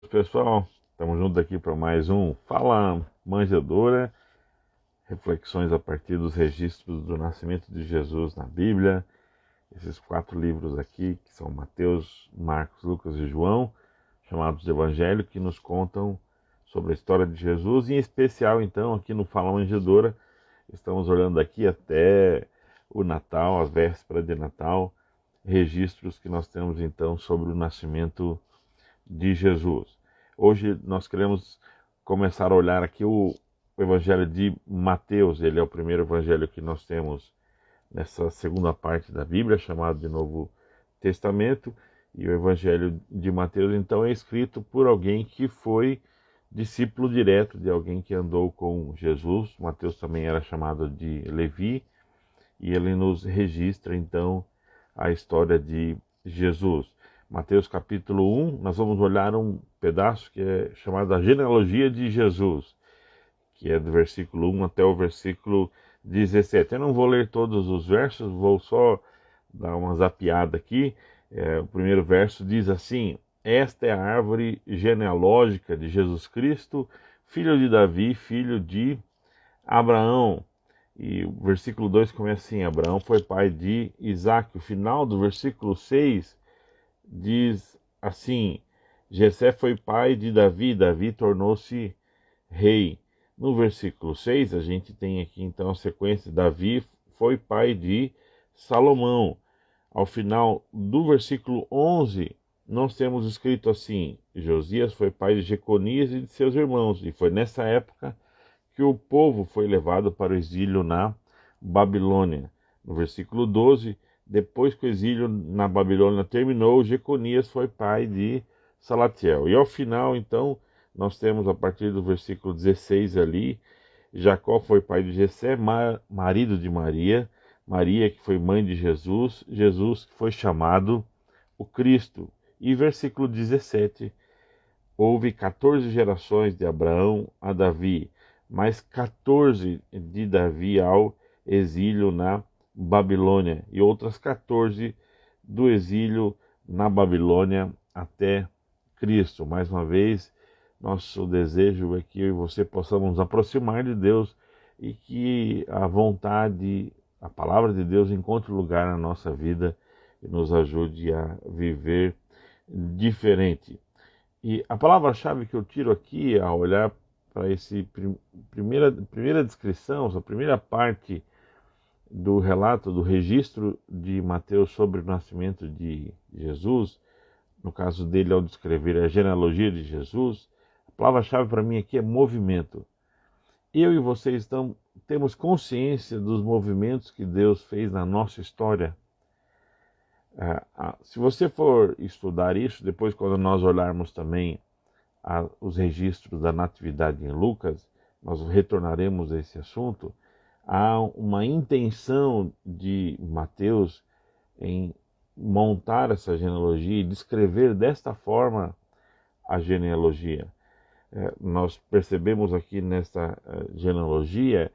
pessoal, estamos juntos aqui para mais um Fala Manjedoura, reflexões a partir dos registros do nascimento de Jesus na Bíblia. Esses 4 livros aqui, que são Mateus, Marcos, Lucas e João, chamados de Evangelho, que nos contam sobre a história de Jesus. E em especial, então, aqui no Fala Manjedoura, estamos olhando aqui até o Natal, a véspera de Natal, registros que nós temos então sobre o nascimento de Jesus. Hoje nós queremos começar a olhar aqui o Evangelho de Mateus. Ele é o primeiro evangelho que nós temos nessa segunda parte da Bíblia, chamado de Novo Testamento. E o Evangelho de Mateus, então, é escrito por alguém que foi discípulo direto de alguém que andou com Jesus. Mateus também era chamado de Levi, e ele nos registra, então, a história de Jesus. Mateus capítulo 1, nós vamos olhar um pedaço que é chamado a genealogia de Jesus, que é do versículo 1 até o versículo 17. Eu não vou ler todos os versos, vou só dar uma zapiada aqui. O primeiro verso diz assim: esta é a árvore genealógica de Jesus Cristo, filho de Davi, filho de Abraão. E o versículo 2 começa assim: Abraão foi pai de Isaque. O final do versículo 6 diz assim: Jessé foi pai de Davi, Davi tornou-se rei. No versículo 6 a gente tem aqui então a sequência: Davi foi pai de Salomão. Ao final do versículo 11 nós temos escrito assim: Josias foi pai de Jeconias e de seus irmãos, e foi nessa época que o povo foi levado para o exílio na Babilônia. No versículo 12, depois que o exílio na Babilônia terminou, Jeconias foi pai de Salatiel. E ao final, então, nós temos a partir do versículo 16 ali, Jacó foi pai de Jessé, marido de Maria, Maria que foi mãe de Jesus, Jesus que foi chamado o Cristo. E versículo 17, houve 14 gerações de Abraão a Davi, mais 14 de Davi ao exílio na Babilônia, e outras 14 do exílio na Babilônia até Cristo. Mais uma vez, nosso desejo é que eu e você possamos nos aproximar de Deus e que a vontade, a palavra de Deus encontre lugar na nossa vida e nos ajude a viver diferente. E a palavra-chave que eu tiro aqui, a olhar para essa primeira descrição, essa primeira parte do relato, do registro de Mateus sobre o nascimento de Jesus, no caso dele ao descrever a genealogia de Jesus, a palavra-chave para mim aqui é movimento. Eu e vocês temos consciência dos movimentos que Deus fez na nossa história. Se você for estudar isso, depois quando nós olharmos também os registros da Natividade em Lucas, nós retornaremos a esse assunto. Há uma intenção de Mateus em montar essa genealogia e descrever desta forma a genealogia. Nós percebemos aqui nesta genealogia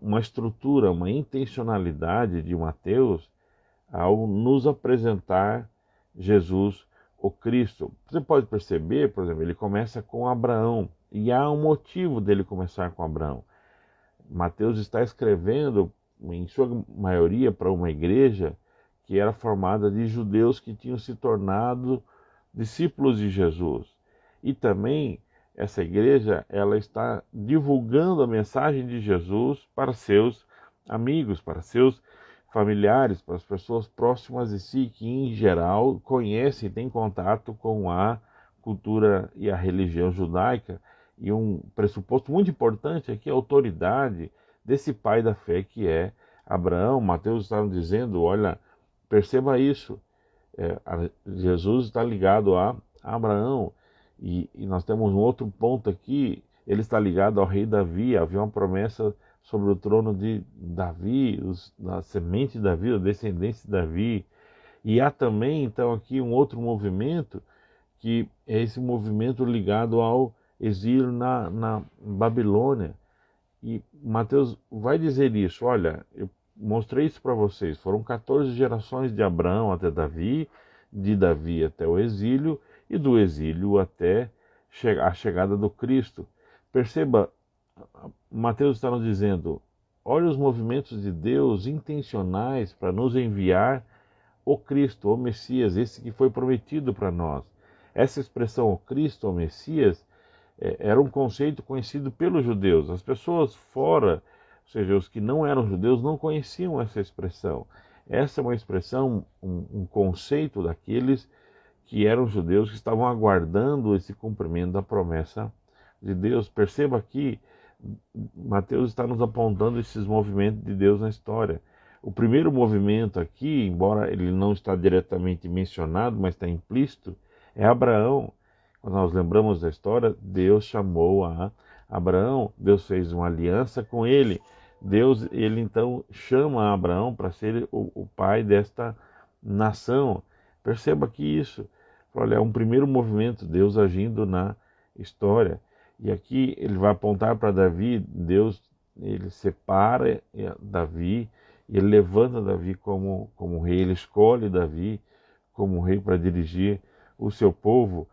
uma estrutura, uma intencionalidade de Mateus ao nos apresentar Jesus o Cristo. Você pode perceber, por exemplo, ele começa com Abraão, e há um motivo dele começar com Abraão. Mateus está escrevendo, em sua maioria, para uma igreja que era formada de judeus que tinham se tornado discípulos de Jesus. E também essa igreja, ela está divulgando a mensagem de Jesus para seus amigos, para seus familiares, para as pessoas próximas de si, que em geral conhecem e têm contato com a cultura e a religião judaica. E um pressuposto muito importante aqui é a autoridade desse pai da fé que é Abraão. Mateus estava dizendo: olha, perceba isso, Jesus está ligado a Abraão. E nós temos um outro ponto aqui: ele está ligado ao rei Davi. Havia uma promessa sobre o trono de Davi, da semente de Davi, da descendência de Davi. E há também, então, aqui um outro movimento, que é esse movimento ligado ao exílio na Babilônia. E Mateus vai dizer isso: olha, eu mostrei isso para vocês, foram 14 gerações de Abraão até Davi, de Davi até o exílio, e do exílio até a chegada do Cristo. Perceba, Mateus está nos dizendo, olha os movimentos de Deus intencionais para nos enviar o Cristo, o Messias, esse que foi prometido para nós. Essa expressão, o Cristo, o Messias, era um conceito conhecido pelos judeus. As pessoas fora, ou seja, os que não eram judeus, não conheciam essa expressão. Essa é uma expressão, um conceito daqueles que eram judeus que estavam aguardando esse cumprimento da promessa de Deus. Perceba aqui, Mateus está nos apontando esses movimentos de Deus na história. O primeiro movimento aqui, embora ele não está diretamente mencionado, mas está implícito, é Abraão. Quando nós lembramos da história, Deus chamou a Abraão, Deus fez uma aliança com ele. Ele então chama Abraão para ser o pai desta nação. Perceba que isso, olha, é um primeiro movimento, Deus agindo na história. E aqui ele vai apontar para Davi, Deus, ele separa Davi, e ele levanta Davi como rei, ele escolhe Davi como rei para dirigir o seu povo.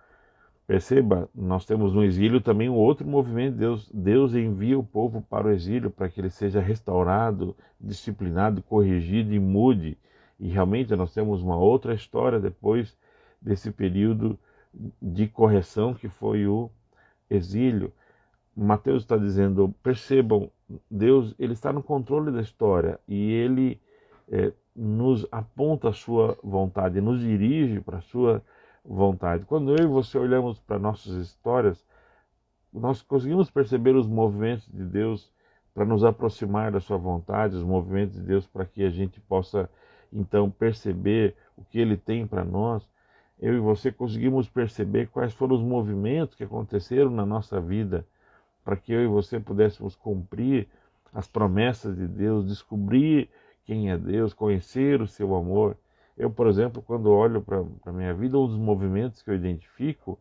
Perceba, nós temos no exílio também um outro movimento, Deus envia o povo para o exílio para que ele seja restaurado, disciplinado, corrigido e mude. E realmente nós temos uma outra história depois desse período de correção que foi o exílio. Mateus está dizendo, percebam, Deus ele está no controle da história e ele nos aponta a sua vontade, nos dirige para a sua vontade. Quando eu e você olhamos para nossas histórias, nós conseguimos perceber os movimentos de Deus para nos aproximar da sua vontade, os movimentos de Deus para que a gente possa então perceber o que ele tem para nós. Eu e você conseguimos perceber quais foram os movimentos que aconteceram na nossa vida para que eu e você pudéssemos cumprir as promessas de Deus, descobrir quem é Deus, conhecer o seu amor. Eu, por exemplo, quando olho para a minha vida, um dos movimentos que eu identifico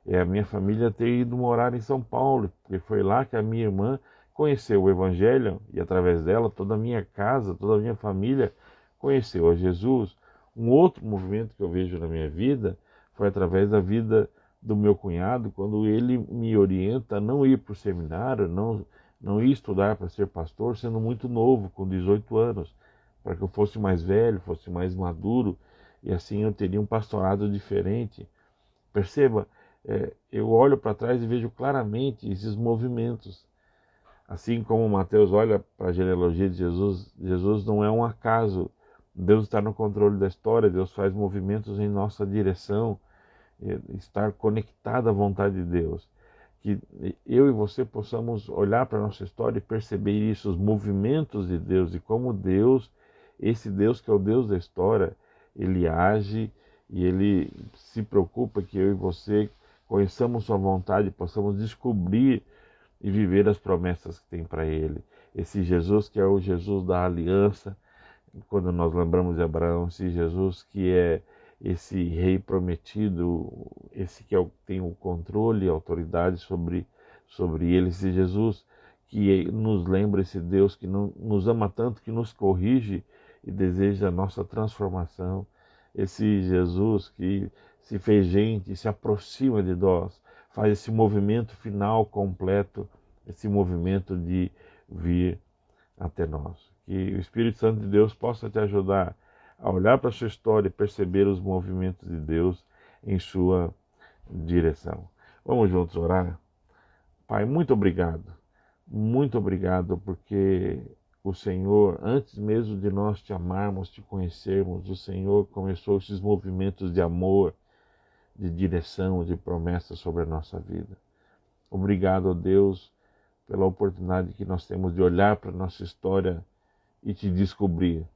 é a minha família ter ido morar em São Paulo, porque foi lá que a minha irmã conheceu o Evangelho e através dela toda a minha casa, toda a minha família conheceu a Jesus. Um outro movimento que eu vejo na minha vida foi através da vida do meu cunhado, quando ele me orienta a não ir para o seminário, não ir estudar para ser pastor, sendo muito novo, com 18 anos, para que eu fosse mais velho, fosse mais maduro, e assim eu teria um pastorado diferente. Perceba, eu olho para trás e vejo claramente esses movimentos. Assim como Mateus olha para a genealogia de Jesus, Jesus não é um acaso. Deus está no controle da história, Deus faz movimentos em nossa direção, estar conectado à vontade de Deus. Que eu e você possamos olhar para a nossa história e perceber isso, os movimentos de Deus e como Deus, esse Deus que é o Deus da história, ele age e ele se preocupa que eu e você conheçamos sua vontade, possamos descobrir e viver as promessas que tem para ele. Esse Jesus que é o Jesus da aliança, quando nós lembramos de Abraão, esse Jesus que é esse rei prometido, esse que tem o controle e a autoridade sobre ele, esse Jesus que nos lembra, esse Deus que nos ama tanto, que nos corrige e deseja a nossa transformação, esse Jesus que se fez gente, se aproxima de nós, faz esse movimento final completo, esse movimento de vir até nós. Que o Espírito Santo de Deus possa te ajudar a olhar para a sua história e perceber os movimentos de Deus em sua direção. Vamos juntos orar? Pai, muito obrigado porque o Senhor, antes mesmo de nós te amarmos, te conhecermos, o Senhor começou esses movimentos de amor, de direção, de promessa sobre a nossa vida. Obrigado, Deus, pela oportunidade que nós temos de olhar para a nossa história e te descobrir,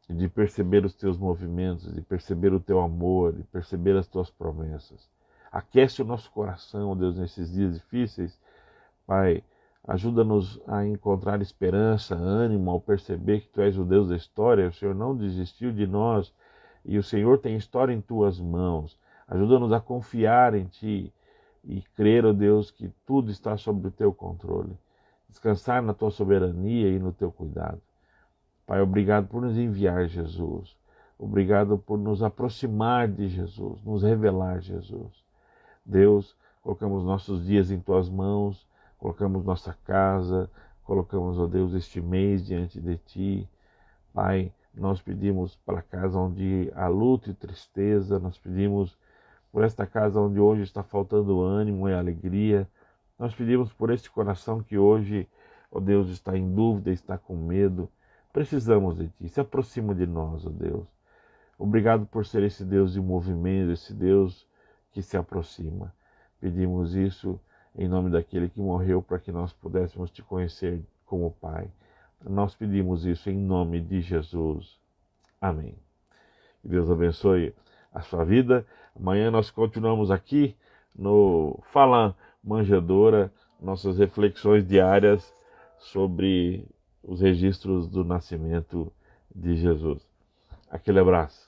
de perceber os teus movimentos, de perceber o teu amor, de perceber as tuas promessas. Aquece o nosso coração, Deus, nesses dias difíceis. Pai, ajuda-nos a encontrar esperança, ânimo, ao perceber que Tu és o Deus da história, o Senhor não desistiu de nós e o Senhor tem história em Tuas mãos. Ajuda-nos a confiar em Ti e crer, ó Deus, que tudo está sob o Teu controle. Descansar na Tua soberania e no Teu cuidado. Pai, obrigado por nos enviar Jesus. Obrigado por nos aproximar de Jesus, nos revelar Jesus. Deus, colocamos nossos dias em Tuas mãos, colocamos nossa casa, colocamos, ó Deus, este mês diante de Ti. Pai, nós pedimos para a casa onde há luto e tristeza, nós pedimos por esta casa onde hoje está faltando ânimo e alegria. Nós pedimos por este coração que hoje, ó Deus, está em dúvida, está com medo. Precisamos de Ti, se aproxima de nós, ó Deus. Obrigado por ser esse Deus de movimento, esse Deus que se aproxima. Pedimos isso em nome daquele que morreu para que nós pudéssemos Te conhecer como Pai. Nós pedimos isso em nome de Jesus. Amém. Que Deus abençoe a sua vida. Amanhã nós continuamos aqui no Fala Manjedoura, nossas reflexões diárias sobre os registros do nascimento de Jesus. Aquele abraço.